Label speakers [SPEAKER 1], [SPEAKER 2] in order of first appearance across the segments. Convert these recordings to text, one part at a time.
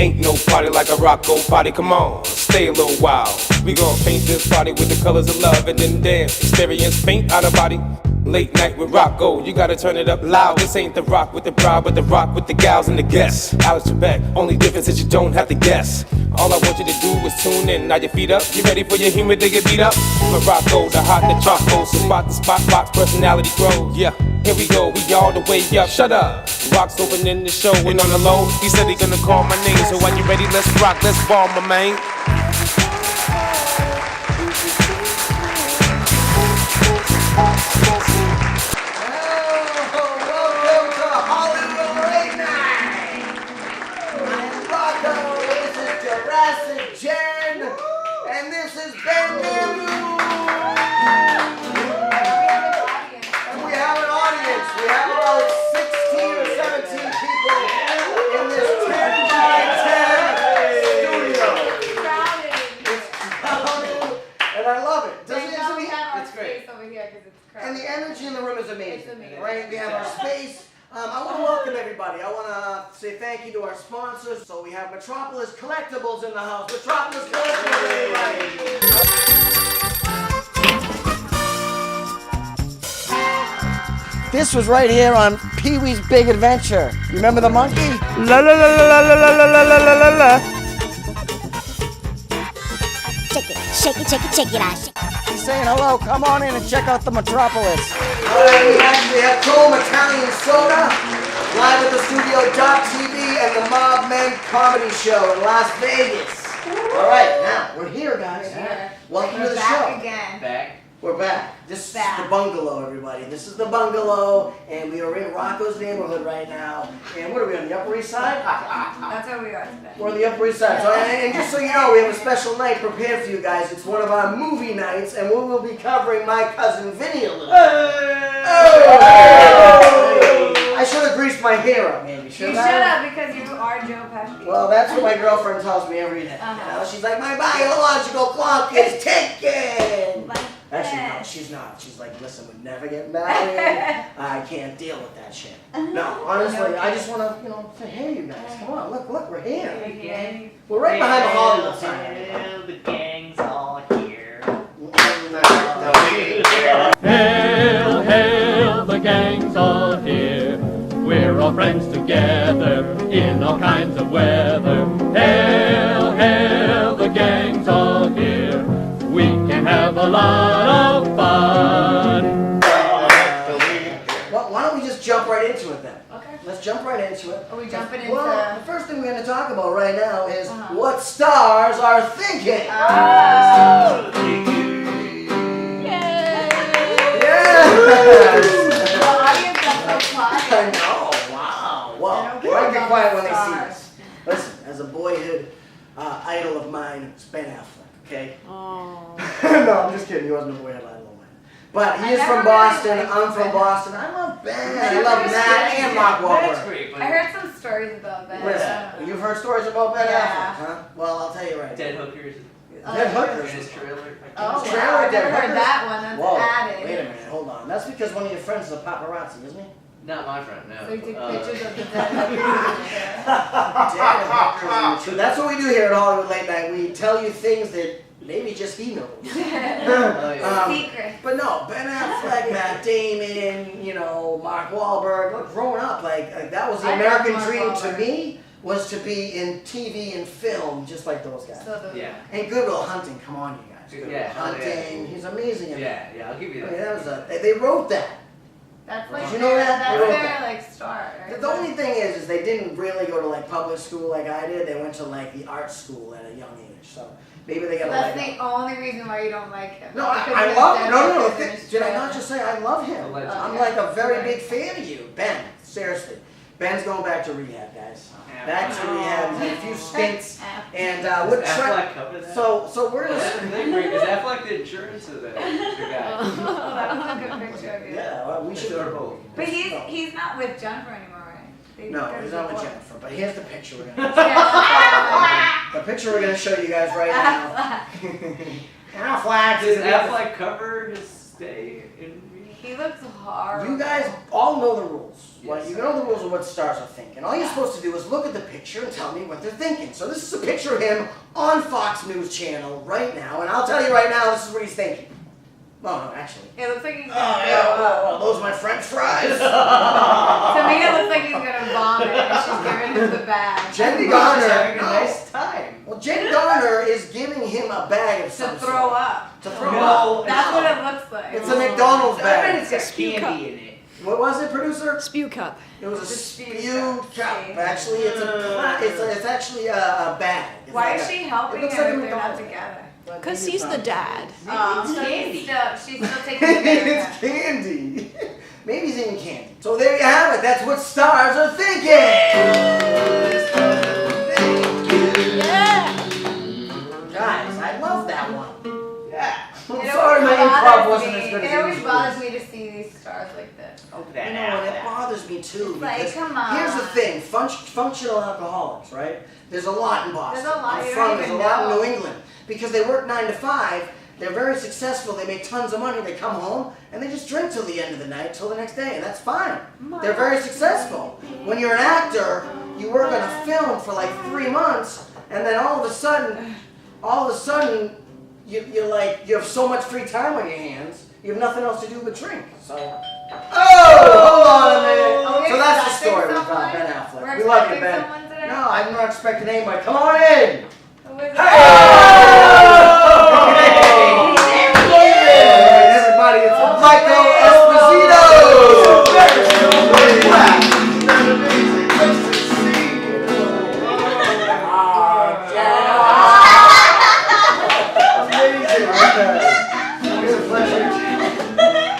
[SPEAKER 1] Ain't no party like a Rocco party, come on, stay a little while. We gon' paint this party with the colors of love and then dance. Experience paint out of body. Late night with Rocco, you gotta turn it up loud. This ain't the rock with the bride, but the rock with the gals and the guests. Alex Trebek, only difference is you don't have to guess. All I want you to do is tune in, now your feet up. You ready for your humor to get beat up? Morocco, the hot and the charcoal, so spot the spot, box personality grows. Yeah, here we go, we all the way up. Shut up. Rock's opening the show and on the low, he said he gonna call my name. So when you ready, let's rock, let's ball, my man.
[SPEAKER 2] Welcome to Hollywood Late Night. I'm Rocco, this is Jurassic Jen, and this is Bungalow. And we have an audience. We have about 16 or 17 people in this 10 by 10 studio. It's crowded, and I love it.
[SPEAKER 3] It's great. Over here because it's crowded.
[SPEAKER 2] And the energy in the room is amazing.
[SPEAKER 3] It's amazing.
[SPEAKER 2] Right? We have our space. I want to welcome everybody. I want to say thank you to our sponsors. So we have Metropolis Collectibles in the house. Metropolis Collectibles, everybody. This was right here on Pee-wee's Big Adventure. You remember the monkey?
[SPEAKER 4] La la la la la la la la la la la.
[SPEAKER 5] Shake it out.
[SPEAKER 2] He's saying hello. Come on in and check out the Metropolis. All right, we actually have Chrome Italian Soda live at the studio.tv and the Mob Men Comedy Show in Las Vegas. All right, now we're here, guys. Welcome to the show.
[SPEAKER 3] Again.
[SPEAKER 2] We're back. This is the Bungalow, everybody. This is the Bungalow, and we are in Rocco's neighborhood right now. And what are we on the Upper East Side?
[SPEAKER 3] That's where we are today.
[SPEAKER 2] We're on the Upper East Side. So, and just so you know, we have a special night prepared for you guys. It's one of our movie nights, and we will be covering My Cousin Vinny a little. I should have greased my hair up, maybe.
[SPEAKER 3] You should have because you are Joe Pesci.
[SPEAKER 2] Well, that's what my girlfriend tells me every day. You know, she's like, my biological clock is ticking. Actually, no, she's not. She's like, listen, we'd never get married. I can't deal with that shit. No, honestly, I just want to, say, hey, you guys, come on, look, we're here. We're right behind the Hollywood sign.
[SPEAKER 4] The gang's all here.
[SPEAKER 6] Hail, hail, the gang's all here. We're all friends together in all kinds of weather. Hail, hail, the gang's all here. We can have a lot of fun.
[SPEAKER 2] Well, why don't we just jump right into it then?
[SPEAKER 3] Okay.
[SPEAKER 2] Let's jump right into it.
[SPEAKER 3] Are we jumping into?
[SPEAKER 2] Well, the first thing we're going to talk about right now is what stars are thinking.
[SPEAKER 3] Oh.
[SPEAKER 2] Yes!
[SPEAKER 3] The audience got so quiet.
[SPEAKER 2] I know. Wow. Wow. They might be quiet when they see this. Listen, as a boyhood idol of mine, it's Ben Affleck. Okay.
[SPEAKER 3] Oh.
[SPEAKER 2] No, I'm just kidding. He wasn't a boyhood idol of mine. But he is from Boston. I'm from Boston. I love Ben. I love Matt and Mark Wahlberg.
[SPEAKER 3] I heard some stories about Ben.
[SPEAKER 2] Listen, you've heard stories about Ben Affleck, huh? Well, I'll tell you right.
[SPEAKER 4] Dead hookers.
[SPEAKER 2] Dead hookers.
[SPEAKER 4] His trailer.
[SPEAKER 3] Oh,
[SPEAKER 2] Trailer,
[SPEAKER 3] wow. I've
[SPEAKER 2] Dead
[SPEAKER 3] never heard
[SPEAKER 2] Hookers?
[SPEAKER 3] that one. That's
[SPEAKER 2] Whoa,
[SPEAKER 3] added.
[SPEAKER 2] wait a minute. Hold on. That's because one of your friends is a paparazzi, isn't he?
[SPEAKER 4] Not my friend, no.
[SPEAKER 3] So you take pictures of the dead hookers.
[SPEAKER 2] Dead hookers. So that's what we do here at Hollywood Late Night. We tell you things that maybe just he knows.
[SPEAKER 3] Secret.
[SPEAKER 2] But no, Ben Affleck, Matt Damon, Mark Wahlberg. Look, growing up, like that was the
[SPEAKER 3] I
[SPEAKER 2] American
[SPEAKER 3] love Mark
[SPEAKER 2] dream
[SPEAKER 3] Wahlberg.
[SPEAKER 2] to me, was to be in TV and film just like those guys.
[SPEAKER 4] Yeah.
[SPEAKER 2] And Good Will Hunting, come on, you guys. Good
[SPEAKER 4] Yeah,
[SPEAKER 2] Will Hunting, he's amazing in that.
[SPEAKER 4] Yeah, I'll give you
[SPEAKER 2] I
[SPEAKER 4] that.
[SPEAKER 2] mean, they wrote that.
[SPEAKER 3] That's like
[SPEAKER 2] Did you know that?
[SPEAKER 3] That's
[SPEAKER 2] They wrote
[SPEAKER 3] their
[SPEAKER 2] that.
[SPEAKER 3] like star. Right?
[SPEAKER 2] The only thing is they didn't really go to like public school like I did. They went to like the art school at a young age. So maybe they got a
[SPEAKER 3] That's
[SPEAKER 2] leg
[SPEAKER 3] the only reason why you don't like him.
[SPEAKER 2] No,
[SPEAKER 3] Because
[SPEAKER 2] I
[SPEAKER 3] his
[SPEAKER 2] love
[SPEAKER 3] dead
[SPEAKER 2] no.
[SPEAKER 3] hookers in his
[SPEAKER 2] Did I
[SPEAKER 3] trailer.
[SPEAKER 2] not just say I love him?
[SPEAKER 4] Allegedly.
[SPEAKER 2] I'm like a very big fan of you, Ben. Seriously, Ben's going back to rehab, guys. Back to rehab. He's had a few stints, and we're
[SPEAKER 4] Affleck covered that?
[SPEAKER 2] So we're gonna.
[SPEAKER 4] Is Affleck the insurance or the guy?
[SPEAKER 3] Oh, that was a good picture of you.
[SPEAKER 2] Yeah, well, we should.
[SPEAKER 4] Or both.
[SPEAKER 3] But he's not with Jennifer anymore, right?
[SPEAKER 2] No, he's not with
[SPEAKER 3] divorced.
[SPEAKER 2] Jennifer. But here's the picture we're gonna.
[SPEAKER 3] Yeah.
[SPEAKER 2] The picture we're gonna show you guys right now. Affleck.
[SPEAKER 4] Does Affleck cover his stay in rehab?
[SPEAKER 3] He He looks horrible.
[SPEAKER 2] You guys all know the rules.
[SPEAKER 4] Yes,
[SPEAKER 2] You know the rules of what stars are thinking. All you're supposed to do is look at the picture and tell me what they're thinking. So this is a picture of him on Fox News Channel right now, and I'll tell you right now, this is what he's thinking. Oh, no, actually.
[SPEAKER 3] It looks like he's
[SPEAKER 2] Oh,
[SPEAKER 3] gonna
[SPEAKER 2] yeah,
[SPEAKER 3] throw up.
[SPEAKER 2] those are my French fries.
[SPEAKER 3] To me, it looks like he's gonna vomit and she's giving him the bag.
[SPEAKER 2] Jen
[SPEAKER 4] He's
[SPEAKER 2] Garner.
[SPEAKER 4] having a nice time.
[SPEAKER 2] Well, Jen Garner is giving him a bag of
[SPEAKER 3] To
[SPEAKER 2] some
[SPEAKER 3] throw
[SPEAKER 2] sort.
[SPEAKER 3] up.
[SPEAKER 2] To throw
[SPEAKER 4] No.
[SPEAKER 2] up.
[SPEAKER 3] That's what it looks like.
[SPEAKER 2] It's a McDonald's
[SPEAKER 4] I bet
[SPEAKER 2] bag.
[SPEAKER 4] it's got
[SPEAKER 7] Spew
[SPEAKER 4] candy in it.
[SPEAKER 2] What was it, producer?
[SPEAKER 7] Spew cup.
[SPEAKER 2] It was a
[SPEAKER 3] Spew
[SPEAKER 2] spewed
[SPEAKER 3] cup.
[SPEAKER 2] cup. Actually, it's actually a bag. It's
[SPEAKER 3] Why
[SPEAKER 2] like
[SPEAKER 3] is
[SPEAKER 2] a-
[SPEAKER 3] she helping
[SPEAKER 2] it looks
[SPEAKER 3] him
[SPEAKER 2] like a
[SPEAKER 3] if they're not
[SPEAKER 2] McDonald's.
[SPEAKER 3] together?
[SPEAKER 7] Because he's the dad.
[SPEAKER 3] So
[SPEAKER 4] candy.
[SPEAKER 3] she's still taking the
[SPEAKER 2] Maybe
[SPEAKER 3] bag.
[SPEAKER 2] it's candy. Maybe he's eating candy. So there you have it. That's what stars are thinking.
[SPEAKER 7] Yeah!
[SPEAKER 2] Guys, I love that one.
[SPEAKER 4] Yeah.
[SPEAKER 2] I'm
[SPEAKER 3] It
[SPEAKER 2] sorry my
[SPEAKER 3] always
[SPEAKER 2] improv
[SPEAKER 3] bothers
[SPEAKER 2] wasn't
[SPEAKER 3] me.
[SPEAKER 2] as good as
[SPEAKER 3] It always
[SPEAKER 2] usually
[SPEAKER 3] bothers
[SPEAKER 2] is.
[SPEAKER 3] me to see these stars like this.
[SPEAKER 4] Open
[SPEAKER 2] You
[SPEAKER 4] that
[SPEAKER 2] know, and it
[SPEAKER 4] out.
[SPEAKER 2] bothers me too.
[SPEAKER 3] It's like,
[SPEAKER 2] because
[SPEAKER 3] come on.
[SPEAKER 2] Here's the thing: functional alcoholics, right? There's a lot in Boston.
[SPEAKER 3] There's a lot,
[SPEAKER 2] I'm
[SPEAKER 3] you
[SPEAKER 2] from.
[SPEAKER 3] don't
[SPEAKER 2] There's a
[SPEAKER 3] even
[SPEAKER 2] lot in
[SPEAKER 3] know.
[SPEAKER 2] New England because they work 9 to 5. They're very successful. They make tons of money. They come home and they just drink till the end of the night, till the next day, and that's fine. They're very successful. When you're an actor, you work on a film for like 3 months, and then all of a sudden, you have so much free time on your hands. You have nothing else to do but drink. So. Oh, hold on a minute.
[SPEAKER 3] Are we
[SPEAKER 2] So that's the
[SPEAKER 3] expecting
[SPEAKER 2] story with
[SPEAKER 3] someone?
[SPEAKER 2] Ben Affleck.
[SPEAKER 3] We're
[SPEAKER 2] We love you,
[SPEAKER 3] expecting
[SPEAKER 2] Ben.
[SPEAKER 3] someone today?
[SPEAKER 2] No, I'm not expecting anybody. Come on in.
[SPEAKER 3] Who is it?
[SPEAKER 2] Hey, everybody, it's Michael Esposito.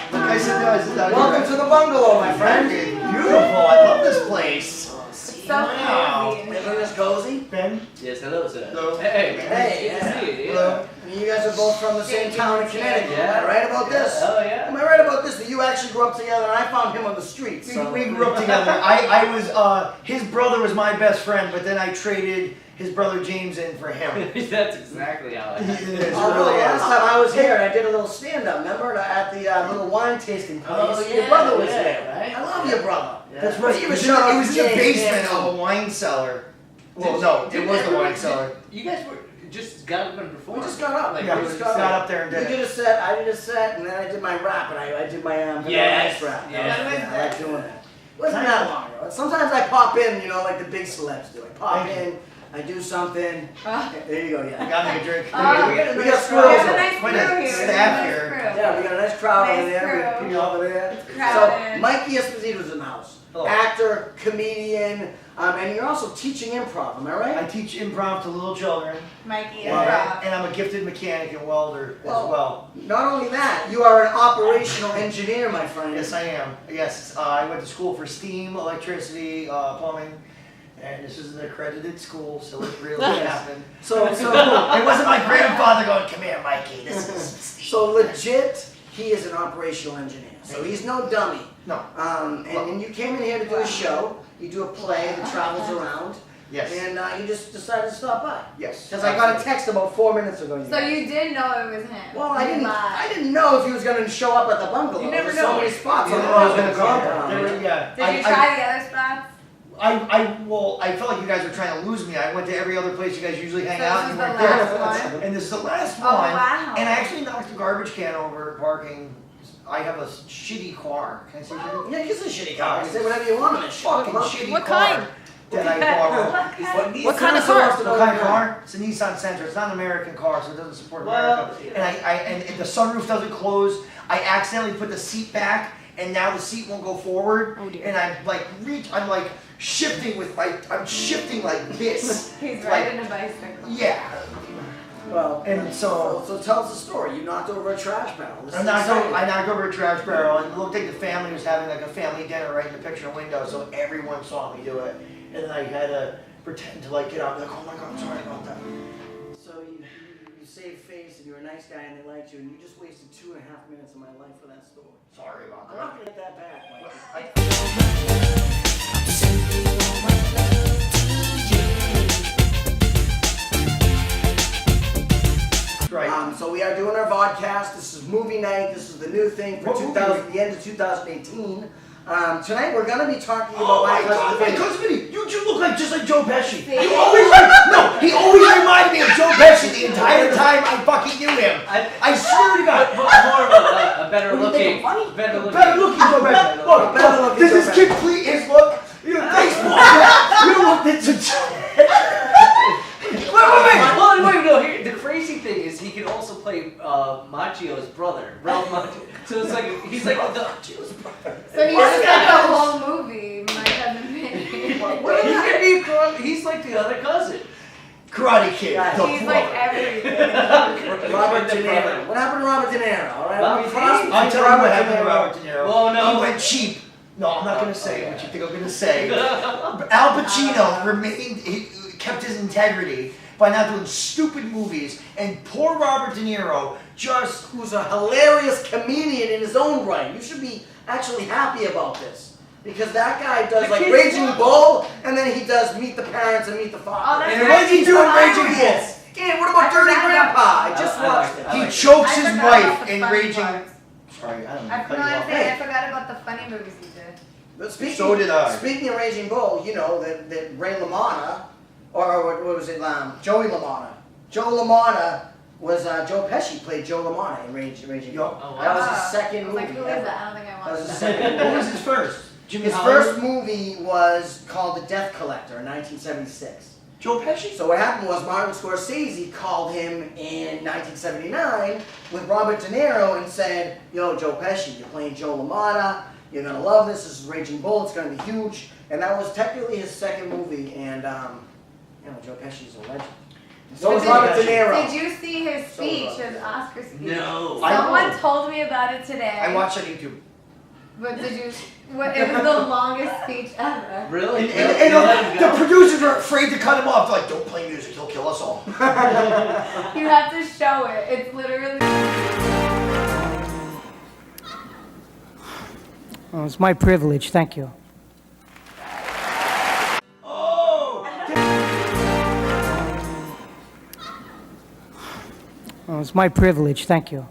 [SPEAKER 2] Welcome to the bungalow, my friend.
[SPEAKER 8] Beautiful. I love this place.
[SPEAKER 3] So
[SPEAKER 8] Wow.
[SPEAKER 3] cozy.
[SPEAKER 2] Isn't this cozy?
[SPEAKER 8] Ben?
[SPEAKER 4] Yes, hello, sir.
[SPEAKER 8] Hello.
[SPEAKER 4] Hey,
[SPEAKER 2] Hey,
[SPEAKER 4] good to see you.
[SPEAKER 8] Hello.
[SPEAKER 2] You guys are both from the same town in Connecticut.
[SPEAKER 4] Yeah.
[SPEAKER 2] Am I right about this?
[SPEAKER 4] Oh, yeah.
[SPEAKER 2] Am I right about this? That you actually grew up together and I found him on the streets.
[SPEAKER 8] We grew up together. I was, his brother was my best friend, but then I traded his brother James in for him.
[SPEAKER 4] That's exactly how I
[SPEAKER 8] It is,
[SPEAKER 2] Although
[SPEAKER 8] really
[SPEAKER 2] last
[SPEAKER 8] is.
[SPEAKER 2] time I was here and I did a little stand-up, remember, at the little wine tasting place?
[SPEAKER 4] Oh,
[SPEAKER 2] Your
[SPEAKER 4] yeah,
[SPEAKER 2] brother was
[SPEAKER 4] yeah,
[SPEAKER 2] there.
[SPEAKER 4] right?
[SPEAKER 2] I love your brother.
[SPEAKER 4] Yeah.
[SPEAKER 8] That's right.
[SPEAKER 2] Give
[SPEAKER 8] It
[SPEAKER 2] a
[SPEAKER 8] was,
[SPEAKER 2] shout out
[SPEAKER 8] it was
[SPEAKER 2] to
[SPEAKER 8] in the
[SPEAKER 2] James
[SPEAKER 8] basement
[SPEAKER 2] Hanson.
[SPEAKER 8] of a wine cellar. Well,
[SPEAKER 4] Did-
[SPEAKER 8] no,
[SPEAKER 4] did
[SPEAKER 8] it was the
[SPEAKER 4] everyone-
[SPEAKER 8] wine cellar.
[SPEAKER 4] You guys were just got up and performed.
[SPEAKER 2] We just got up.
[SPEAKER 4] Like,
[SPEAKER 8] Yeah,
[SPEAKER 2] we
[SPEAKER 8] we
[SPEAKER 2] just
[SPEAKER 8] just got up there and
[SPEAKER 2] You
[SPEAKER 8] did
[SPEAKER 2] did
[SPEAKER 8] it.
[SPEAKER 2] a set, I did a set, and then I did my rap, and I did my Vanilla
[SPEAKER 4] Yes,
[SPEAKER 2] Ice rap.
[SPEAKER 4] yes.
[SPEAKER 2] I like doing that. Wasn't that long ago. Sometimes I pop in, like the big celebs do. I pop
[SPEAKER 8] Thank
[SPEAKER 2] in, I do something. There you go, yeah.
[SPEAKER 8] Got me a drink.
[SPEAKER 2] We got
[SPEAKER 3] We
[SPEAKER 2] squirrels.
[SPEAKER 3] have a nice
[SPEAKER 8] Wait,
[SPEAKER 3] crew
[SPEAKER 8] a
[SPEAKER 3] here.
[SPEAKER 8] staff
[SPEAKER 3] Nice
[SPEAKER 8] here.
[SPEAKER 3] crew.
[SPEAKER 2] Yeah, we got a nice crowd
[SPEAKER 3] Nice
[SPEAKER 2] over there. We got
[SPEAKER 3] crew.
[SPEAKER 2] people over there.
[SPEAKER 3] crowded.
[SPEAKER 2] So, Mikey Esposito's in the house.
[SPEAKER 8] Hello.
[SPEAKER 2] Actor, comedian, and you're also teaching improv, am I right?
[SPEAKER 8] I teach improv to little children,
[SPEAKER 3] Mikey
[SPEAKER 8] and,
[SPEAKER 3] and Rob.
[SPEAKER 8] and I'm a gifted mechanic and welder as well.
[SPEAKER 2] Not only that, you are an operational engineer, my friend.
[SPEAKER 8] Yes, I am. Yes, I went to school for steam, electricity, plumbing, and this is an accredited school, so it really happened.
[SPEAKER 2] So,
[SPEAKER 8] It wasn't my grandfather going, "Come here, Mikey. This is steam."
[SPEAKER 2] so legit, he is an operational engineer. So he's no dummy.
[SPEAKER 8] No.
[SPEAKER 2] And you came in here to do a show. You do a play that travels around.
[SPEAKER 8] Yes.
[SPEAKER 2] And you just decided to stop by.
[SPEAKER 8] Yes.
[SPEAKER 2] Because I got a text about 4 minutes ago.
[SPEAKER 3] So you did know it was him.
[SPEAKER 2] Well, I
[SPEAKER 3] You lied.
[SPEAKER 2] didn't know if he was going to show up at the bungalow.
[SPEAKER 3] You never
[SPEAKER 2] There's so
[SPEAKER 3] know.
[SPEAKER 2] many spots
[SPEAKER 8] You
[SPEAKER 2] on the
[SPEAKER 8] know I was gonna
[SPEAKER 2] bungalow.
[SPEAKER 8] come. There were- yeah.
[SPEAKER 3] Did you try the other spots?
[SPEAKER 8] I felt like you guys were trying to lose me. I went to every other place you guys usually hang
[SPEAKER 3] So
[SPEAKER 8] out.
[SPEAKER 3] this
[SPEAKER 8] and
[SPEAKER 3] is
[SPEAKER 8] you
[SPEAKER 3] the
[SPEAKER 8] weren't there.
[SPEAKER 3] last one?
[SPEAKER 8] And this is the last
[SPEAKER 3] Oh,
[SPEAKER 8] one.
[SPEAKER 3] wow.
[SPEAKER 8] And I actually knocked a garbage can over parking. I have a shitty car. Can I say shitty?
[SPEAKER 2] Yeah, it's a shitty car. You say whatever you want on this show.
[SPEAKER 8] Fucking shitty
[SPEAKER 7] What
[SPEAKER 8] car
[SPEAKER 7] kind?
[SPEAKER 8] that I borrowed.
[SPEAKER 7] What kind of car?
[SPEAKER 8] What kind of car? It's a Nissan Sentra. It's not an American car, so it doesn't support America.
[SPEAKER 4] Well,
[SPEAKER 8] And and the sunroof doesn't close. I accidentally put the seat back, and now the seat won't go forward.
[SPEAKER 7] Oh, dear.
[SPEAKER 8] And I'm like shifting with I'm shifting like this.
[SPEAKER 3] He's
[SPEAKER 8] Like,
[SPEAKER 3] riding a bicycle.
[SPEAKER 8] yeah.
[SPEAKER 2] Well,
[SPEAKER 8] And so
[SPEAKER 2] so tell us the story. You knocked over a trash barrel. This
[SPEAKER 8] I
[SPEAKER 2] is
[SPEAKER 8] knocked
[SPEAKER 2] exciting.
[SPEAKER 8] over a trash barrel, and it looked like the family was having like a family dinner right in the picture window, so everyone saw me do it. And then I had to pretend to like get out and be like, oh my god, I'm sorry about that.
[SPEAKER 2] So you saved face and you're a nice guy and they liked you and you just wasted 2.5 minutes of my life for that story.
[SPEAKER 8] Sorry about
[SPEAKER 2] I'm
[SPEAKER 8] that.
[SPEAKER 2] not gonna get that back, Mikey.
[SPEAKER 8] Right.
[SPEAKER 2] So So we are doing our VODCAST. This is movie night. This is the new thing for the end of 2018. Tonight we're gonna be talking about
[SPEAKER 8] my
[SPEAKER 2] Cousin
[SPEAKER 8] Cousin Vinny. You look like just like Joe Pesci. You always he always reminded me of Joe Pesci the entire time I fucking knew him. I swear to God.
[SPEAKER 4] More of a better looking
[SPEAKER 8] Joe Pesci. Look, this is complete his look. You know, baseball. You look at
[SPEAKER 4] Wait, no, here, the crazy thing is he can also play Macchio's brother, Ralph Macchio. So it's like, he's like the... Macchio's brother.
[SPEAKER 3] So he's just like the whole movie, My Cousin Vinny.
[SPEAKER 4] He's like the other cousin.
[SPEAKER 8] Karate Kid.
[SPEAKER 3] He's like everything.
[SPEAKER 2] Robert De Niro. What happened to Robert De Niro? All right,
[SPEAKER 8] I'll tell you what happened to Robert De Niro.
[SPEAKER 4] Well, no.
[SPEAKER 8] He went cheap. No, I'm not going to say what you think I'm going to say. Al Pacino he kept his integrity by not doing stupid movies, and poor Robert De Niro
[SPEAKER 2] who's a hilarious comedian in his own right. You should be actually happy about this. Because that guy does like Raging Bull, and then he does Meet the Parents and Meet the Father.
[SPEAKER 3] Oh, that's
[SPEAKER 8] and what is he doing Raging Bull?
[SPEAKER 2] Yeah, what about Dirty Grandpa? I just watched it.
[SPEAKER 8] He chokes his wife in Raging... Sorry, I don't know.
[SPEAKER 3] I forgot about the funny movies he did.
[SPEAKER 2] But
[SPEAKER 8] So did I.
[SPEAKER 2] Speaking of Raging Bull, you know that Ray LaMotta, or what was it, Joey LaMotta. Joe LaMotta was, Joe Pesci played Joe LaMotta in Raging Bull.
[SPEAKER 4] Oh, wow.
[SPEAKER 2] That was his second movie.
[SPEAKER 3] Like, who is that? I don't think I
[SPEAKER 2] That
[SPEAKER 3] watched
[SPEAKER 2] was his
[SPEAKER 3] that.
[SPEAKER 2] second
[SPEAKER 8] What
[SPEAKER 2] movie.
[SPEAKER 8] was his first?
[SPEAKER 2] His first movie was called The Death Collector in 1976.
[SPEAKER 8] Joe Pesci?
[SPEAKER 2] So what happened was Martin Scorsese called him in 1979 with Robert De Niro and said, yo, Joe Pesci, you're playing Joe LaMotta. You're going to love this. This is Raging Bull. It's going to be huge. And that was technically his second movie. And, Joe Pesci's a legend. So was Robert De Niro.
[SPEAKER 3] Did you see his speech, his Oscar speech?
[SPEAKER 4] No.
[SPEAKER 3] Someone told me about it today.
[SPEAKER 8] I watched on YouTube.
[SPEAKER 3] But did you? It was the longest speech ever.
[SPEAKER 4] Really?
[SPEAKER 8] And the producers are afraid to cut him off. They're like, don't play music. He'll kill us all.
[SPEAKER 3] You have to show it. It's literally.
[SPEAKER 9] Oh, it's my privilege, thank you. Oh, it's my privilege, thank you.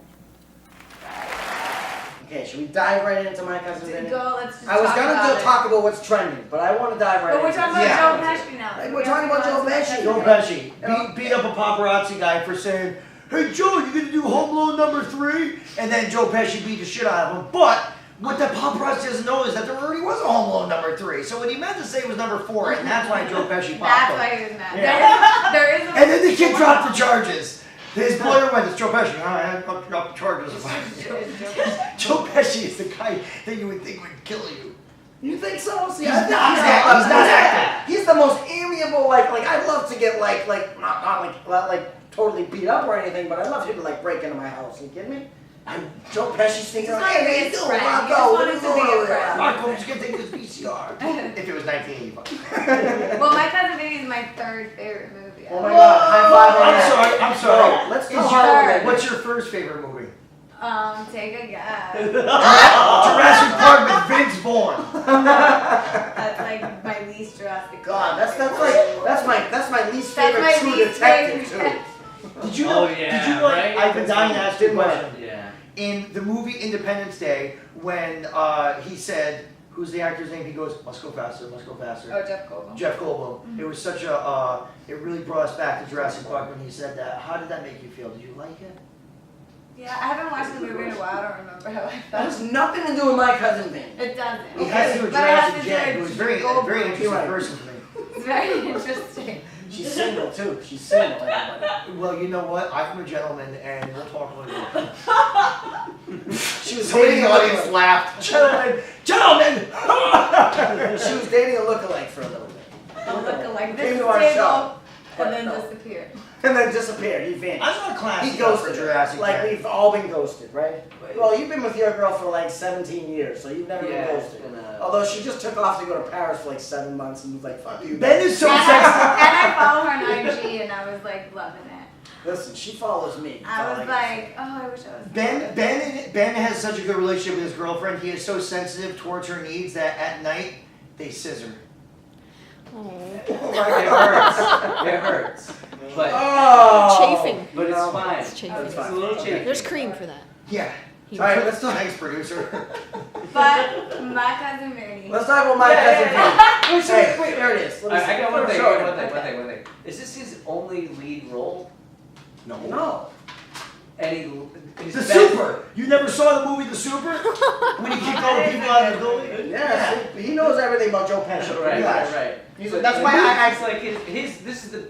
[SPEAKER 2] Okay, should we dive right into My Cousin Vinny?
[SPEAKER 3] Let's just
[SPEAKER 2] I was
[SPEAKER 3] talk
[SPEAKER 2] going
[SPEAKER 3] about
[SPEAKER 2] to
[SPEAKER 3] it.
[SPEAKER 2] talk about what's trending, but I want to dive right
[SPEAKER 3] But we're
[SPEAKER 2] into
[SPEAKER 3] talking
[SPEAKER 2] it.
[SPEAKER 3] about Joe Pesci now.
[SPEAKER 2] We're talking about Joe Pesci.
[SPEAKER 8] Joe Pesci beat up a paparazzi guy for saying, hey Joe, you gonna do Home Alone number 3? And then Joe Pesci beat the shit out of him. But what the paparazzi doesn't know is that there already was a Home Alone number 3. So what he meant to say was number 4, and that's why Joe Pesci popped
[SPEAKER 3] That's
[SPEAKER 8] him.
[SPEAKER 3] why he was mad.
[SPEAKER 8] Yeah.
[SPEAKER 3] There is a
[SPEAKER 8] And then the kid dropped the charges. His lawyer went, it's Joe Pesci. I had to drop the charges. Joe Pesci is the guy that you would think would kill you.
[SPEAKER 2] You think so? See,
[SPEAKER 8] He's not acting.
[SPEAKER 2] He's the most amiable. Like I'd love to get not totally beat up or anything, but I'd love him to like break into my house. Are you kidding me? Joe Pesci's thinking,
[SPEAKER 3] He's not
[SPEAKER 2] hey,
[SPEAKER 3] a
[SPEAKER 2] how you
[SPEAKER 3] good
[SPEAKER 2] doing,
[SPEAKER 3] friend.
[SPEAKER 2] Rocco?
[SPEAKER 3] He just wanted
[SPEAKER 2] What's
[SPEAKER 3] to be a
[SPEAKER 2] going on?
[SPEAKER 3] friend.
[SPEAKER 8] Rocco, just gonna take this VCR. If it was 1985.
[SPEAKER 3] Well, My Cousin Vinny is my third favorite movie.
[SPEAKER 2] Oh my God! High five on that.
[SPEAKER 8] I'm sorry.
[SPEAKER 2] No, let's
[SPEAKER 8] Is
[SPEAKER 2] go
[SPEAKER 8] your-
[SPEAKER 2] hard.
[SPEAKER 8] What's your first favorite movie?
[SPEAKER 3] Take a guess.
[SPEAKER 8] Jurassic Park with Vince Vaughn.
[SPEAKER 3] That's like my least Jurassic.
[SPEAKER 2] God,
[SPEAKER 3] Park.
[SPEAKER 2] that's my least
[SPEAKER 3] That's
[SPEAKER 2] favorite
[SPEAKER 3] my
[SPEAKER 2] True
[SPEAKER 3] least
[SPEAKER 2] Detective
[SPEAKER 3] favorite.
[SPEAKER 2] too.
[SPEAKER 8] Did you know?
[SPEAKER 4] Oh, yeah,
[SPEAKER 8] Did you know?
[SPEAKER 4] right?
[SPEAKER 8] I've been dying to ask you a question.
[SPEAKER 4] Yeah.
[SPEAKER 8] In the movie Independence Day, when he said, "Who's the actor's name?" He goes, "Must go faster, must go faster."
[SPEAKER 3] Oh, Jeff Goldblum.
[SPEAKER 8] Jeff Goldblum. It was such a. It really brought us back to Jurassic Park when he said that. How did that make you feel? Did you like it?
[SPEAKER 3] Yeah, I haven't watched the movie in a while. I don't remember how I
[SPEAKER 2] That
[SPEAKER 3] felt.
[SPEAKER 2] has nothing to do with My Cousin Vinny.
[SPEAKER 3] It doesn't.
[SPEAKER 8] It has to do with
[SPEAKER 3] But it has
[SPEAKER 8] Jurassic
[SPEAKER 3] to do
[SPEAKER 8] Jen,
[SPEAKER 3] with
[SPEAKER 8] who was very
[SPEAKER 3] Goldblum.
[SPEAKER 8] interesting
[SPEAKER 2] Right.
[SPEAKER 8] person to me.
[SPEAKER 3] It's very interesting.
[SPEAKER 2] She's single too. She's single, everybody.
[SPEAKER 8] Well, you know what? I'm a gentleman, and we'll talk later.
[SPEAKER 2] She was
[SPEAKER 8] Somebody in
[SPEAKER 2] dating
[SPEAKER 8] the
[SPEAKER 2] a
[SPEAKER 8] audience
[SPEAKER 2] lookalike.
[SPEAKER 8] laughed. Gentlemen!
[SPEAKER 2] She was dating a lookalike for a little bit.
[SPEAKER 3] I'll look like
[SPEAKER 2] Came
[SPEAKER 3] this
[SPEAKER 2] to our show.
[SPEAKER 3] table and then
[SPEAKER 2] No.
[SPEAKER 3] disappeared.
[SPEAKER 2] And then disappeared. He vanished.
[SPEAKER 8] I'm not classy
[SPEAKER 2] He
[SPEAKER 8] enough for
[SPEAKER 2] ghosted her.
[SPEAKER 8] Jurassic
[SPEAKER 2] Like
[SPEAKER 8] Jen.
[SPEAKER 2] we've all been ghosted, right? Well, you've been with your girl for like 17 years, so you've never
[SPEAKER 4] Yeah,
[SPEAKER 2] been
[SPEAKER 4] it's
[SPEAKER 2] ghosted.
[SPEAKER 4] been a-
[SPEAKER 2] Although she just took off to go to Paris for like 7 months and was like, "Fuck you."
[SPEAKER 8] Ben is so
[SPEAKER 3] And
[SPEAKER 8] sexy.
[SPEAKER 3] I follow her on IG and I was like loving it.
[SPEAKER 2] Listen, she follows me.
[SPEAKER 3] I was like, oh, I wish I was.
[SPEAKER 8] Ben has such a good relationship with his girlfriend. He is so sensitive towards her needs that at night they scissor.
[SPEAKER 4] It hurts. It hurts. But
[SPEAKER 7] Chafing.
[SPEAKER 4] But it's fine.
[SPEAKER 7] It's chafing.
[SPEAKER 4] It's a little chafing.
[SPEAKER 7] There's cream for that.
[SPEAKER 8] Yeah. All right, let's talk. Thanks, producer.
[SPEAKER 3] But my cousin Vinny.
[SPEAKER 2] Let's talk about my cousin Vinny. Hey, there it is.
[SPEAKER 4] I got one thing. Is this his only lead role?
[SPEAKER 2] No.
[SPEAKER 8] The Super. You never saw the movie The Super? When he kicked all the people out of the building?
[SPEAKER 2] Yeah. He knows everything about Joe Pesci.
[SPEAKER 4] Right.
[SPEAKER 2] So that's why I
[SPEAKER 4] acts like his. This is the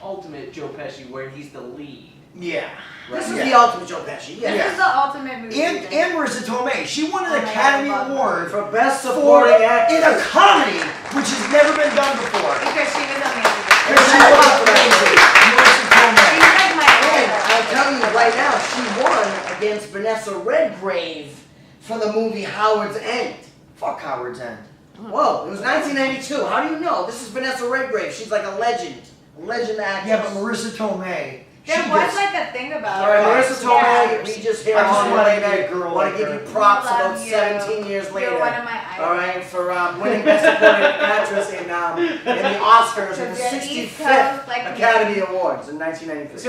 [SPEAKER 4] ultimate Joe Pesci, where he's the lead.
[SPEAKER 8] Yeah.
[SPEAKER 2] This is the ultimate Joe Pesci. Yeah.
[SPEAKER 3] This is the ultimate movie.
[SPEAKER 8] And Marisa Tomei. She won an Academy Award
[SPEAKER 2] for Best Supporting Actress
[SPEAKER 8] in a comedy, which has never been done before.
[SPEAKER 3] Because she was amazing.
[SPEAKER 8] She was amazing. Marisa Tomei.
[SPEAKER 3] She's like my idol.
[SPEAKER 2] I'll tell you right now, she won against Vanessa Redgrave for the movie Howard's End.
[SPEAKER 8] Fuck Howard's End.
[SPEAKER 2] Whoa, it was 1992. How do you know? This is Vanessa Redgrave. She's like a legend. A legend actress.
[SPEAKER 8] Yeah, but Marisa Tomei.
[SPEAKER 3] There was like a thing about
[SPEAKER 2] All right,
[SPEAKER 3] her.
[SPEAKER 2] Marisa Tomei, we just hear on
[SPEAKER 8] want
[SPEAKER 2] the
[SPEAKER 8] to
[SPEAKER 2] lady.
[SPEAKER 8] girl
[SPEAKER 2] Want
[SPEAKER 8] like
[SPEAKER 2] to give
[SPEAKER 8] her.
[SPEAKER 2] you props
[SPEAKER 3] I love
[SPEAKER 2] about
[SPEAKER 3] you.
[SPEAKER 2] 17 years later.
[SPEAKER 3] You're one of my idols.
[SPEAKER 2] All right, for winning Best Supporting Actress in the Oscars in the
[SPEAKER 3] So you're East
[SPEAKER 2] 65th
[SPEAKER 3] Coast, like
[SPEAKER 2] Academy Awards in 1993.
[SPEAKER 4] So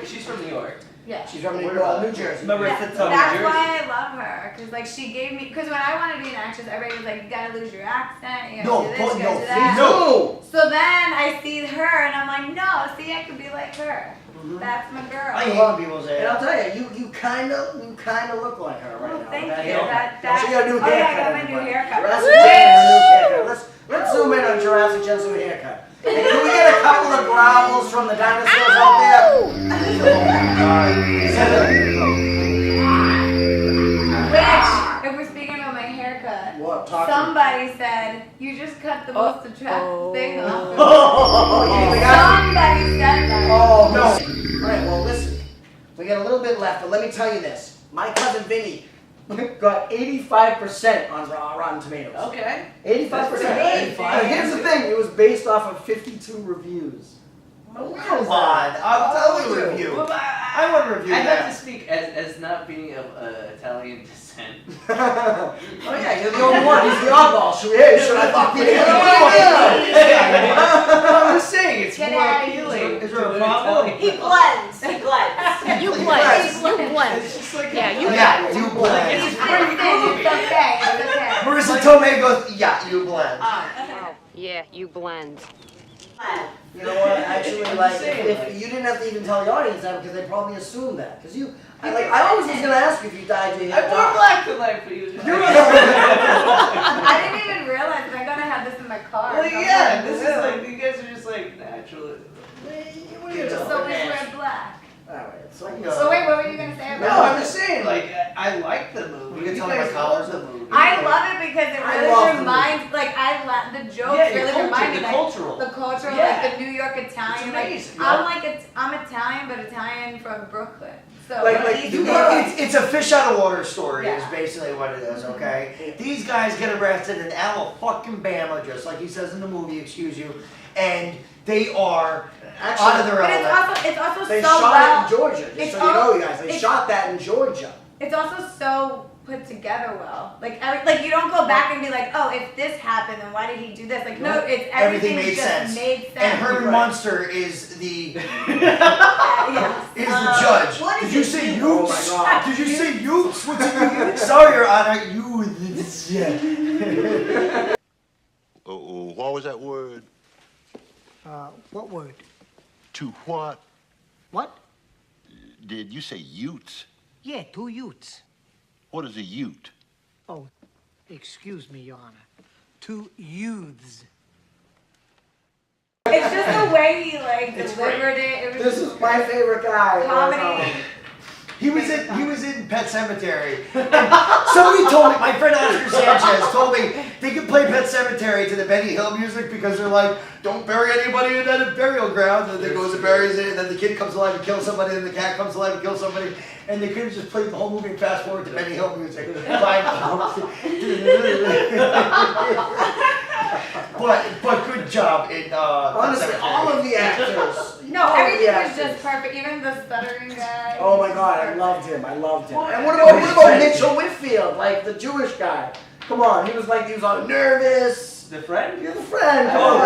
[SPEAKER 4] she's from New York.
[SPEAKER 3] Yeah.
[SPEAKER 2] She's from New Jersey.
[SPEAKER 8] Remember
[SPEAKER 3] Yeah,
[SPEAKER 8] it's
[SPEAKER 3] that's why I love her, because like she gave me, because when I wanted to be an actress, everybody was like, you gotta lose your accent, you gotta do this, you gotta do that.
[SPEAKER 2] No.
[SPEAKER 3] So then I see her and I'm like, no, see, I could be like her. That's my girl.
[SPEAKER 8] I hate when people say
[SPEAKER 2] And I'll
[SPEAKER 8] that.
[SPEAKER 2] tell you kind of look like her right
[SPEAKER 3] Oh,
[SPEAKER 2] now.
[SPEAKER 3] thank
[SPEAKER 2] That
[SPEAKER 3] you.
[SPEAKER 2] haircut. She got a new
[SPEAKER 3] oh yeah, I
[SPEAKER 2] haircut.
[SPEAKER 3] got my new
[SPEAKER 2] everybody.
[SPEAKER 3] haircut.
[SPEAKER 2] Jurassic Jen, her new haircut. Let's zoom in on Jurassic Jen's new haircut. And can we get a couple of growls from the dinosaurs out there? Oh
[SPEAKER 3] Which, if we're speaking about my haircut,
[SPEAKER 2] What? Talk to me.
[SPEAKER 3] somebody said, you just cut the most attractive thing off. Somebody said that.
[SPEAKER 2] Oh, no. All right, well, listen. We got a little bit left, but let me tell you this. My cousin Vinny got 85% on Rotten Tomatoes.
[SPEAKER 4] Okay.
[SPEAKER 2] 85%. And here's the thing. It was based off of 52 reviews.
[SPEAKER 8] Come on, I'll tell you a review.
[SPEAKER 4] Well,
[SPEAKER 8] I want to review
[SPEAKER 4] I
[SPEAKER 8] that.
[SPEAKER 4] have to speak as not being of Italian descent.
[SPEAKER 2] Oh yeah, you're the only one. He's the oddball. Should I fuck the
[SPEAKER 4] I'm just saying, it's
[SPEAKER 3] Get
[SPEAKER 4] more
[SPEAKER 3] out of
[SPEAKER 4] appealing.
[SPEAKER 8] Is there a problem?
[SPEAKER 7] He blends. You blend. You blend.
[SPEAKER 4] It's just like
[SPEAKER 7] Yeah, you
[SPEAKER 8] Yeah, you
[SPEAKER 3] It's
[SPEAKER 8] blend.
[SPEAKER 3] okay. It's okay.
[SPEAKER 8] Marisa Tomei goes, yeah, you blend.
[SPEAKER 10] Yeah, you blend.
[SPEAKER 2] You know what? Actually, like, if you didn't have to even tell the audience that because they probably assumed that. Because I always was gonna ask you if you dyed your hair.
[SPEAKER 4] I'm more black than light for you.
[SPEAKER 3] I didn't even realize I gotta have this in my car.
[SPEAKER 4] Well, yeah, this is like, you guys are just like natural.
[SPEAKER 3] So we wear black.
[SPEAKER 2] Alright, so
[SPEAKER 3] So wait, what were you gonna say
[SPEAKER 4] No,
[SPEAKER 3] about
[SPEAKER 4] I'm just saying, like, I like the movie.
[SPEAKER 8] You can tell
[SPEAKER 4] guys
[SPEAKER 8] my colors.
[SPEAKER 4] love the movie.
[SPEAKER 3] I love it because it
[SPEAKER 2] I
[SPEAKER 3] really
[SPEAKER 2] love the
[SPEAKER 3] reminds, like, the jokes
[SPEAKER 4] Yeah,
[SPEAKER 3] really remind me,
[SPEAKER 4] the
[SPEAKER 3] like,
[SPEAKER 4] cultural.
[SPEAKER 3] the cultural,
[SPEAKER 4] Yeah.
[SPEAKER 3] like, the New York Italian, like,
[SPEAKER 4] amazing,
[SPEAKER 3] I'm Italian, but Italian from Brooklyn. So,
[SPEAKER 8] It's a fish out of water story is
[SPEAKER 3] Yeah.
[SPEAKER 8] basically what it is, okay? These guys get arrested in Alabama, just like he says in the movie, excuse you, and they are out of their
[SPEAKER 3] but
[SPEAKER 8] element.
[SPEAKER 3] it's also
[SPEAKER 2] They
[SPEAKER 3] so
[SPEAKER 2] shot
[SPEAKER 3] well,
[SPEAKER 2] it in Georgia, just
[SPEAKER 3] it's
[SPEAKER 2] so you know, you guys. They
[SPEAKER 3] it's-
[SPEAKER 2] shot that in Georgia.
[SPEAKER 3] it's also so put together well. Like you don't go back and be like, oh, if this happened, then why did he do this? Like, no, it's
[SPEAKER 8] Everything
[SPEAKER 3] everything
[SPEAKER 8] made
[SPEAKER 3] just
[SPEAKER 8] sense.
[SPEAKER 3] made sense.
[SPEAKER 8] And Herman
[SPEAKER 2] Right.
[SPEAKER 8] Munster is the
[SPEAKER 3] Yes.
[SPEAKER 8] is the judge.
[SPEAKER 2] what
[SPEAKER 8] Did
[SPEAKER 2] is
[SPEAKER 8] you
[SPEAKER 2] it?
[SPEAKER 8] say
[SPEAKER 2] Oh my
[SPEAKER 8] Utes?
[SPEAKER 2] God.
[SPEAKER 8] Did you say Utes? What's in the Sorry, Your Honor, you. Yeah.
[SPEAKER 11] What was that word?
[SPEAKER 9] What word?
[SPEAKER 11] To what?
[SPEAKER 9] What?
[SPEAKER 11] Did you say Utes?
[SPEAKER 9] Yeah, 2 Utes.
[SPEAKER 11] What is a Ute?
[SPEAKER 9] Oh, excuse me, Your Honor. 2 youths.
[SPEAKER 3] It's just the way he like delivered it. It was
[SPEAKER 2] This is my favorite guy.
[SPEAKER 3] comedy.
[SPEAKER 8] He was in Pet Cemetery. And somebody told me, my friend Oscar Sanchez told me they could play Pet Cemetery to the Benny Hill music because they're like, don't bury anybody in that burial ground. And then goes and buries it, and then the kid comes alive and kills somebody, and the cat comes alive and kills somebody. And they could have just played the whole movie and fast forward to Benny Hill music. But good job in
[SPEAKER 2] Honestly,
[SPEAKER 8] Pet Sematary.
[SPEAKER 2] all of the actors.
[SPEAKER 3] No,
[SPEAKER 2] all of the
[SPEAKER 3] everything was
[SPEAKER 2] actors.
[SPEAKER 3] just perfect. Even the stuttering guy.
[SPEAKER 2] Oh my God, I loved him. And what about Mitchell Whitfield, like the Jewish guy? Come on, he was all nervous.
[SPEAKER 4] The friend?
[SPEAKER 2] You're the friend.
[SPEAKER 8] Oh,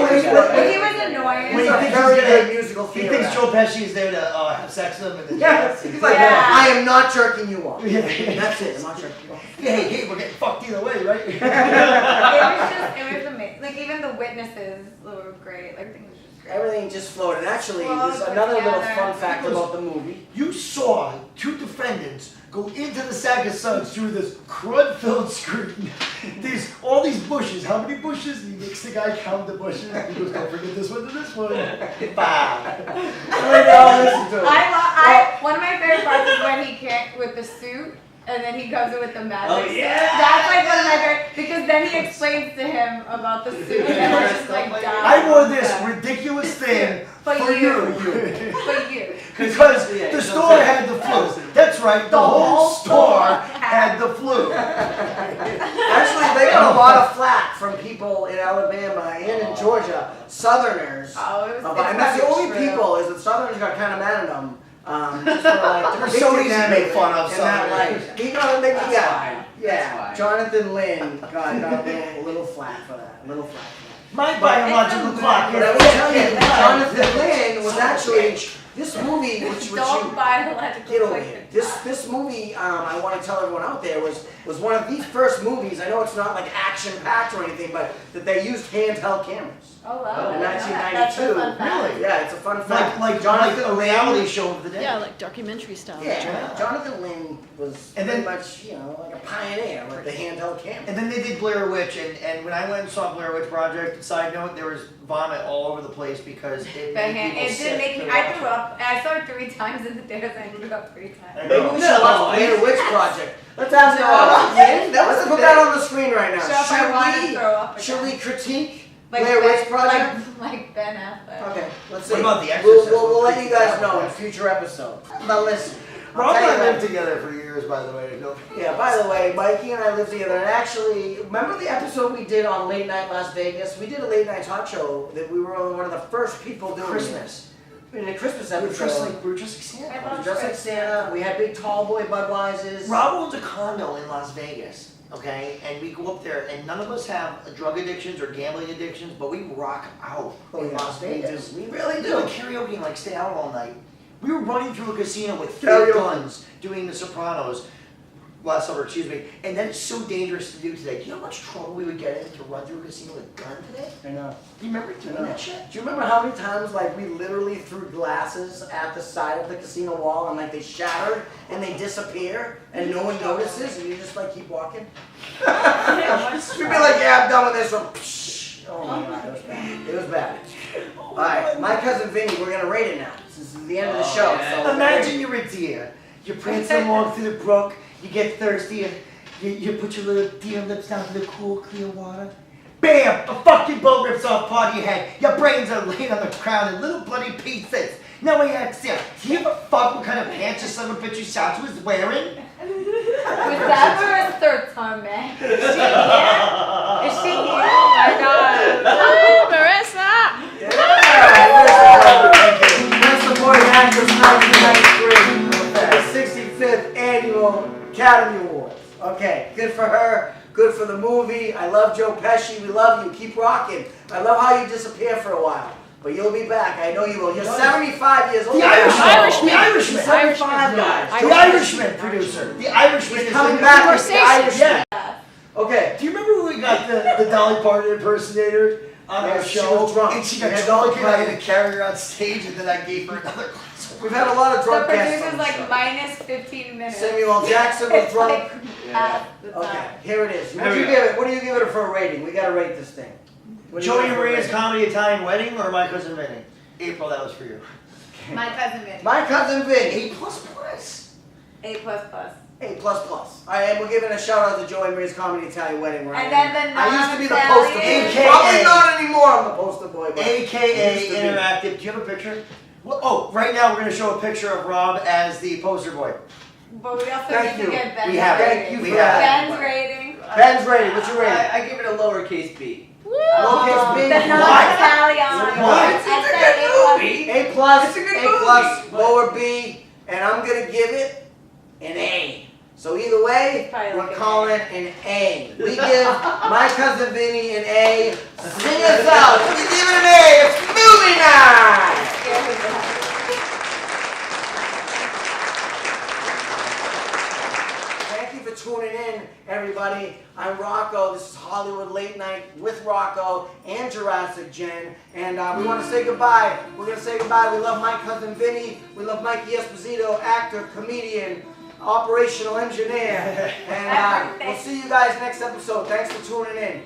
[SPEAKER 3] He was annoying.
[SPEAKER 8] When he thinks
[SPEAKER 2] very
[SPEAKER 8] he's
[SPEAKER 2] good
[SPEAKER 8] gonna,
[SPEAKER 2] musical
[SPEAKER 8] he
[SPEAKER 2] theater.
[SPEAKER 8] thinks Joe Pesci is there to have sex with him, and then
[SPEAKER 2] Yes. He's like,
[SPEAKER 3] Yeah.
[SPEAKER 2] I am not jerking you off.
[SPEAKER 8] Yeah.
[SPEAKER 2] That's it. I'm not jerking you off.
[SPEAKER 8] hey, we're getting fucked either way, right?
[SPEAKER 3] It was amazing. Like even the witnesses were great. Like everything was just great.
[SPEAKER 2] Everything just flowed. And actually,
[SPEAKER 3] Flowed
[SPEAKER 2] there's another little
[SPEAKER 3] together.
[SPEAKER 2] fun fact about the movie.
[SPEAKER 8] You saw two defendants go into the sack of suds through this crud-filled screen. There's all these bushes. How many bushes? And he makes the guy count the bushes. He goes, don't forget this one to this one. Bah.
[SPEAKER 3] One of my favorite parts is when he can't with the suit. And then he comes in with the magic.
[SPEAKER 4] Oh, yeah.
[SPEAKER 3] That's like one of my favorite, because then he explains to him about the suit and everyone's just like dying.
[SPEAKER 8] I wore this ridiculous thing
[SPEAKER 3] For
[SPEAKER 8] for
[SPEAKER 3] you.
[SPEAKER 8] you.
[SPEAKER 3] For you.
[SPEAKER 8] Because the store had the flu. That's right, the whole store had the flu.
[SPEAKER 2] Actually, they got a lot of flack from people in Alabama and in Georgia, Southerners.
[SPEAKER 3] Oh, it was
[SPEAKER 2] And that's the only
[SPEAKER 3] true.
[SPEAKER 2] people is that Southerners got kind of mad at them. Just for like,
[SPEAKER 8] We're so easy to make fun of
[SPEAKER 2] in that
[SPEAKER 8] Southerners.
[SPEAKER 2] light. He got a big,
[SPEAKER 4] That's
[SPEAKER 2] yeah,
[SPEAKER 4] fine.
[SPEAKER 2] yeah.
[SPEAKER 4] That's fine.
[SPEAKER 2] Jonathan Lynn got a little flack for that. A little flack for that.
[SPEAKER 8] My biological clock
[SPEAKER 2] But I will tell you, Jonathan Lynn was actually this movie, which
[SPEAKER 3] Don't
[SPEAKER 2] you
[SPEAKER 3] buy electrical
[SPEAKER 2] get over
[SPEAKER 3] equipment.
[SPEAKER 2] here. This movie, I want to tell everyone out there was one of the first movies. I know it's not like action packed or anything, but that they used handheld cameras.
[SPEAKER 3] Oh wow.
[SPEAKER 2] In
[SPEAKER 3] That's a
[SPEAKER 2] 1992.
[SPEAKER 3] fun fact.
[SPEAKER 8] Really?
[SPEAKER 2] Yeah, it's a fun fact.
[SPEAKER 8] Like
[SPEAKER 2] Jonathan
[SPEAKER 8] a reality show of the day.
[SPEAKER 7] Yeah, like documentary style.
[SPEAKER 2] Yeah, Jonathan Lynn was
[SPEAKER 8] And
[SPEAKER 2] pretty
[SPEAKER 8] then-
[SPEAKER 2] much, like a pioneer with the handheld camera.
[SPEAKER 8] And then they did Blair Witch, and when I went and saw Blair Witch Project, side note, there was vomit all over the place because it made people
[SPEAKER 3] It
[SPEAKER 8] sick
[SPEAKER 3] did make me.
[SPEAKER 8] to
[SPEAKER 3] I
[SPEAKER 8] watch
[SPEAKER 3] threw
[SPEAKER 8] it.
[SPEAKER 3] up. I saw it 3 times in the theaters and I threw up 3 times.
[SPEAKER 8] I
[SPEAKER 2] Maybe
[SPEAKER 8] know.
[SPEAKER 2] we should watch Blair Witch Project. Let's ask let's put that on the screen right now.
[SPEAKER 3] So if I want to throw up
[SPEAKER 2] Should we
[SPEAKER 3] again.
[SPEAKER 2] critique
[SPEAKER 3] Like
[SPEAKER 2] Blair
[SPEAKER 3] Ben-
[SPEAKER 2] Witch Project?
[SPEAKER 3] Like Ben Affleck.
[SPEAKER 2] Okay, let's see.
[SPEAKER 8] What about The Exorcist?
[SPEAKER 2] We'll let you guys know in future episodes. Now listen. I'll
[SPEAKER 8] Rob
[SPEAKER 2] tell
[SPEAKER 8] and
[SPEAKER 2] you
[SPEAKER 8] I
[SPEAKER 2] what.
[SPEAKER 8] lived together for years, by the way. No.
[SPEAKER 2] Yeah, by the way, Mikey and I lived together, and actually, remember the episode we did on Late Night Las Vegas? We did a late night talk show that we were one of the first people doing.
[SPEAKER 8] Christmas.
[SPEAKER 2] We did a Christmas
[SPEAKER 8] We were dressed
[SPEAKER 2] episode.
[SPEAKER 8] like Santa.
[SPEAKER 3] I
[SPEAKER 2] We were
[SPEAKER 3] love
[SPEAKER 2] dressed like
[SPEAKER 3] Christmas.
[SPEAKER 2] Santa. We had big tall boy Budweisers.
[SPEAKER 8] Rob owns a condo in Las Vegas, okay? And we go up there, and none of us have drug addictions or gambling addictions, but we rock out in Las Vegas.
[SPEAKER 2] We really
[SPEAKER 8] We
[SPEAKER 2] do.
[SPEAKER 8] do karaoke and like stay out all night. We were running through a casino with
[SPEAKER 2] Karaoke.
[SPEAKER 8] 3 guns doing The Sopranos last summer, excuse me. And that's so dangerous to do today. Do you know how much trouble we would get in to run through a casino with a gun today?
[SPEAKER 2] I know.
[SPEAKER 8] Do you remember doing that shit?
[SPEAKER 2] Do you remember how many times like we literally threw glasses at the side of the casino wall and like they shattered and they disappear and no one notices and you just like keep walking? We'd be like, yeah, I'm done with this one. Psh. Oh my god, it was bad. It was bad. Alright, my cousin Vinny, we're gonna rate it now. This is the end of the show. So
[SPEAKER 8] Imagine you're a deer. You're prancing along through the brook. You get thirsty and you put your little deer lips down to the cool, clear water. Bam! A fucking boat rips off part of your head. Your brains are laying on the ground in little bloody pieces. Now I ask you, do you ever fuck what kind of pants your son of a bitch you shot was wearing?
[SPEAKER 3] Was that for his third time, man? Is she here? Is she here? Oh my god.
[SPEAKER 7] Oh, Marisa!
[SPEAKER 2] Best Supporting Actress 1993, the 65th Annual Academy Awards. Okay, good for her, good for the movie. I love Joe Pesci, we love you, keep rocking. I love how you disappear for a while, but you'll be back, I know you will. You're 75 years old.
[SPEAKER 8] The Irishman!
[SPEAKER 7] The
[SPEAKER 8] Irishman!
[SPEAKER 2] 75 guys.
[SPEAKER 8] The Irishman producer. The Irishman
[SPEAKER 2] He's
[SPEAKER 8] is
[SPEAKER 2] coming
[SPEAKER 8] the
[SPEAKER 2] back with the Irishman.
[SPEAKER 8] Yeah.
[SPEAKER 2] Okay.
[SPEAKER 8] Do you remember when we got the Dolly Parton impersonator on our
[SPEAKER 2] Yes, she
[SPEAKER 8] show?
[SPEAKER 2] was drunk.
[SPEAKER 8] And she got
[SPEAKER 2] Yeah,
[SPEAKER 8] drunk
[SPEAKER 2] Dolly
[SPEAKER 8] and I had
[SPEAKER 2] Parton.
[SPEAKER 8] to carry her on stage and then I gave her another glass of
[SPEAKER 2] We've had a lot of
[SPEAKER 3] The
[SPEAKER 2] drunk guests on
[SPEAKER 3] producer's
[SPEAKER 2] the
[SPEAKER 3] like
[SPEAKER 2] show.
[SPEAKER 3] minus 15 minutes.
[SPEAKER 2] Samuel L. Jackson was
[SPEAKER 3] It's
[SPEAKER 2] drunk.
[SPEAKER 3] like half the time.
[SPEAKER 2] Okay, here it is. What
[SPEAKER 4] Here
[SPEAKER 2] do you
[SPEAKER 4] we
[SPEAKER 2] give it? What do you give it for a rating? We gotta rate this thing. What do you
[SPEAKER 8] Joey
[SPEAKER 2] give it
[SPEAKER 8] and
[SPEAKER 2] for a
[SPEAKER 8] Maria's
[SPEAKER 2] rating?
[SPEAKER 8] Comedy Italian Wedding or My Cousin Vinny? April, that was for you.
[SPEAKER 3] My cousin Vinny.
[SPEAKER 2] My cousin Vinny.
[SPEAKER 8] A++.
[SPEAKER 3] A++.
[SPEAKER 2] A++. Alright, and we're giving a shout out to Joey and Maria's Comedy Italian Wedding. Right
[SPEAKER 3] And then the
[SPEAKER 2] I used to be the
[SPEAKER 3] non-Italian-
[SPEAKER 2] poster boy.
[SPEAKER 8] AKA.
[SPEAKER 2] Probably not anymore. I'm the poster boy. But
[SPEAKER 8] AKA
[SPEAKER 2] used to be.
[SPEAKER 8] Interactive. Do you have a picture? Well, oh, right now we're going to show a picture of Rob as the poster boy.
[SPEAKER 3] But we also
[SPEAKER 2] Thank
[SPEAKER 3] need
[SPEAKER 2] you.
[SPEAKER 3] to get Ben's
[SPEAKER 8] We have it.
[SPEAKER 3] rating.
[SPEAKER 2] We
[SPEAKER 8] have it.
[SPEAKER 3] Ben's rating.
[SPEAKER 2] Ben's rating. What's your rating?
[SPEAKER 4] I give it a lowercase b.
[SPEAKER 2] Lowercase B.
[SPEAKER 3] The non-Italian.
[SPEAKER 2] What?
[SPEAKER 3] I said A+.
[SPEAKER 2] A plus,
[SPEAKER 4] It's a good
[SPEAKER 2] A plus,
[SPEAKER 4] movie, but-
[SPEAKER 2] lower B, and I'm gonna give it an A. So either way, we're calling an A. We give My Cousin Vinny an A. Sing us out. We give it an A. It's movie night. Thank you for tuning in, everybody. I'm Rocco. This is Hollywood Late Night with Rocco and Jurassic Jen. And we want to say goodbye. We're going to say goodbye. We love My Cousin Vinny. We love Mikey Esposito, actor, comedian, operational engineer. And we'll see you guys next episode. Thanks for tuning in.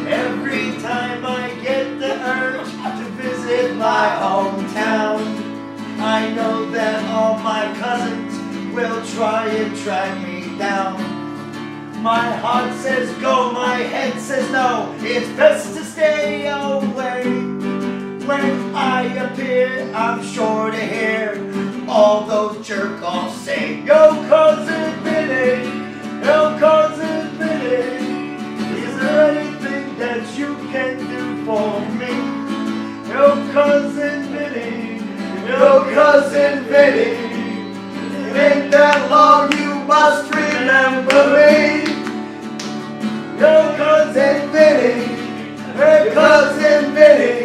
[SPEAKER 8] Every time I get the urge to visit my hometown, I know that all my cousins will try and track me down. My heart says go, my head says no, it's best to stay away. When I appear, I'm sure to hear all those jerk-offs say, yo, Cousin Vinny, yo, Cousin Vinny, is there anything that you can do for me? Yo, Cousin Vinny, yo, Cousin Vinny, it ain't that long, you must remember me. Yo, Cousin Vinny, hey, Cousin Vinny,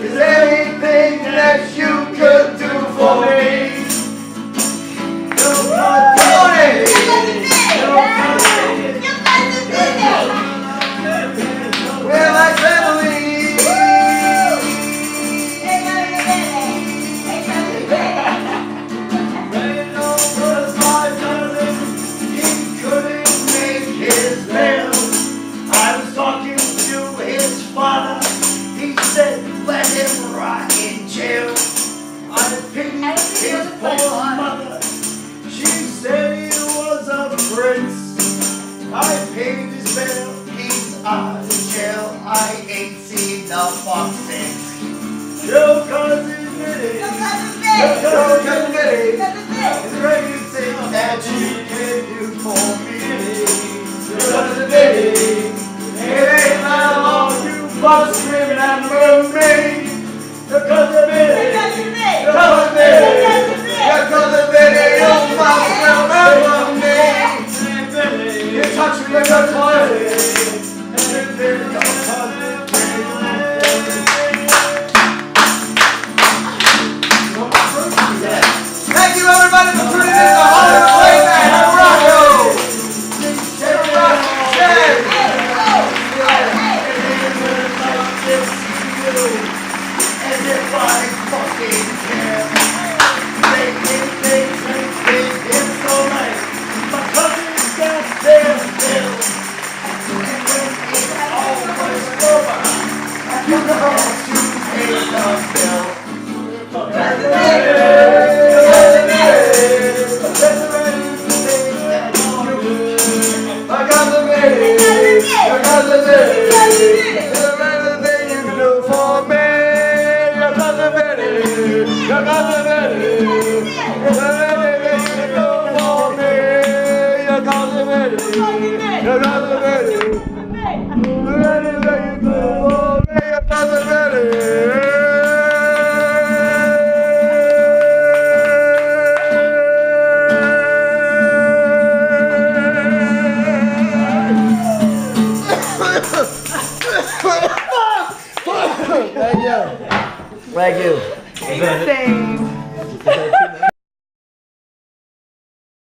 [SPEAKER 8] is there anything that you could do for me? Yo, Cousin Vinny, yo, Cousin Vinny, we're like family. Let him rot in jail. I pitied his poor mother. She said he was a prince. I paid his bail. He's out of jail. I ain't seen the fuck since. Yo, Cousin Vinny. Yo, Cousin Vinny. Is there anything that you can do for me? Yo, Cousin Vinny. It ain't that long. You must remember me. Your Cousin Vinny, your Cousin Vinny, your Cousin Vinny, you must remember me. You touch me with your toilet. Thank you everybody for tuning in to Hollywood Late Night. I'm Rocco. As if I fucking care. They it's alright. My cousin's got their bill. And when it's almost over, you have to pay the bill. I got the baby. Thank you. Thank you.
[SPEAKER 3] Same.